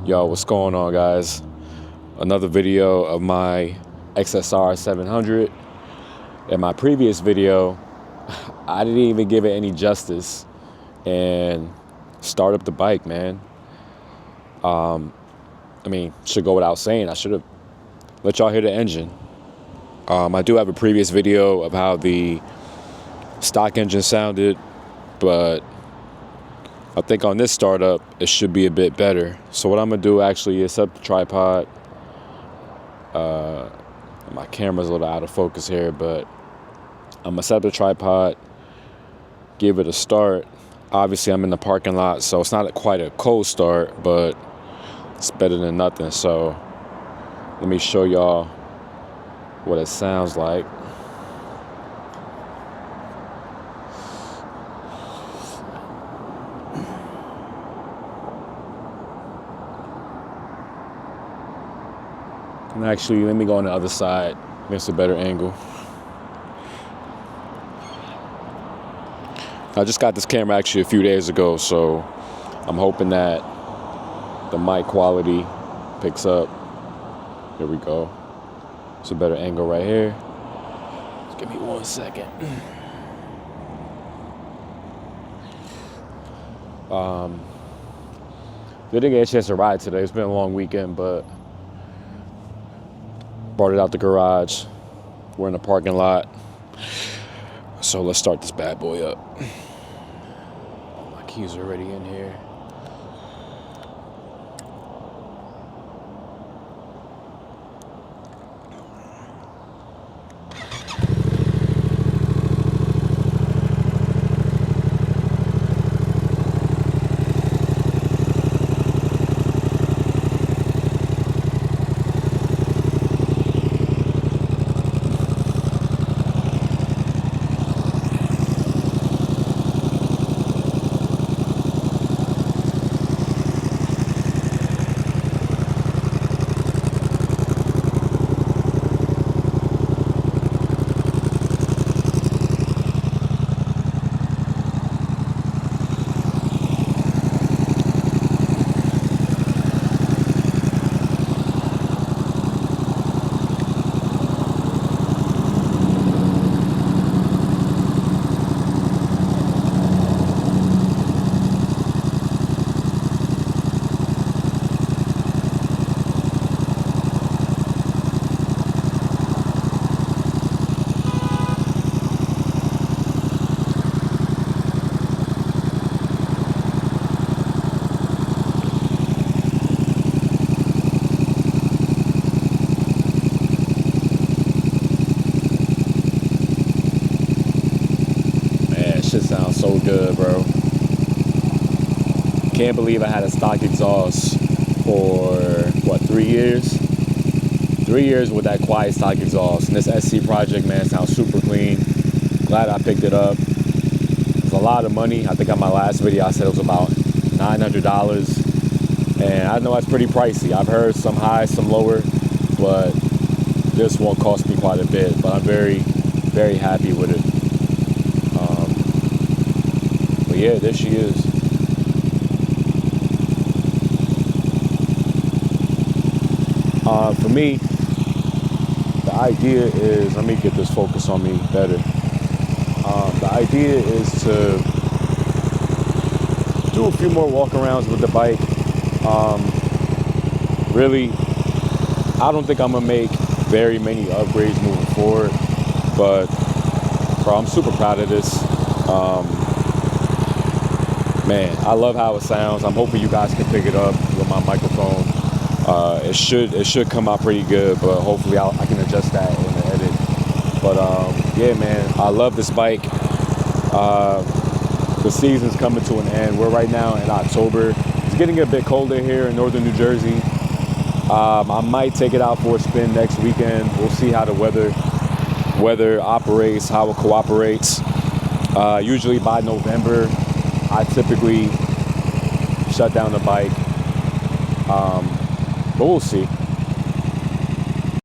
Yo, what's going on, guys? Another video of my XSR700. In my previous video, I didn't even give it any justice and start up the bike, man. Should go without saying, I should have let y'all hear the engine. I do have a previous video of how the stock engine sounded, but I think on this startup, it should be a bit better. So what I'm gonna do actually is set up the tripod. My camera's a little out of focus here, but I'm gonna set up the tripod, give it a start. Obviously, I'm in the parking lot, so it's not quite a cold start, but it's better than nothing. So let me show y'all what it sounds like. And actually, let me go on the other side. It's a better angle. I just got this camera actually a few days ago, so I'm hoping that the mic quality picks up. Here we go. It's a better angle right here. Just give me 1 second. Didn't get a chance to ride today. It's been a long weekend, but brought it out the garage. We're in the parking lot. So let's start this bad boy up. My keys are already in here. Shit sounds so good, bro. Can't believe I had a stock exhaust for, 3 years? 3 years with that quiet stock exhaust. And this SC project, man, sounds super clean. Glad I picked it up. It's a lot of money. I think on my last video, I said it was about $900. And I know that's pretty pricey. I've heard some high, some lower, but this one cost me quite a bit. But I'm very, very happy with it. Yeah, there she is. For me, the idea is, let me get this focus on me better. The idea is to do a few more walk-arounds with the bike. Really, I don't think I'm gonna make very many upgrades moving forward, but bro, I'm super proud of this. Man, I love how it sounds. I'm hoping you guys can pick it up with my microphone. It should come out pretty good, but hopefully I can adjust that in the edit. But yeah, man, I love this bike. The season's coming to an end. We're right now in October. It's getting a bit colder here in northern New Jersey. I might take it out for a spin next weekend. We'll see how the weather operates, how it cooperates. Usually by November, I typically shut down the bike, but we'll see.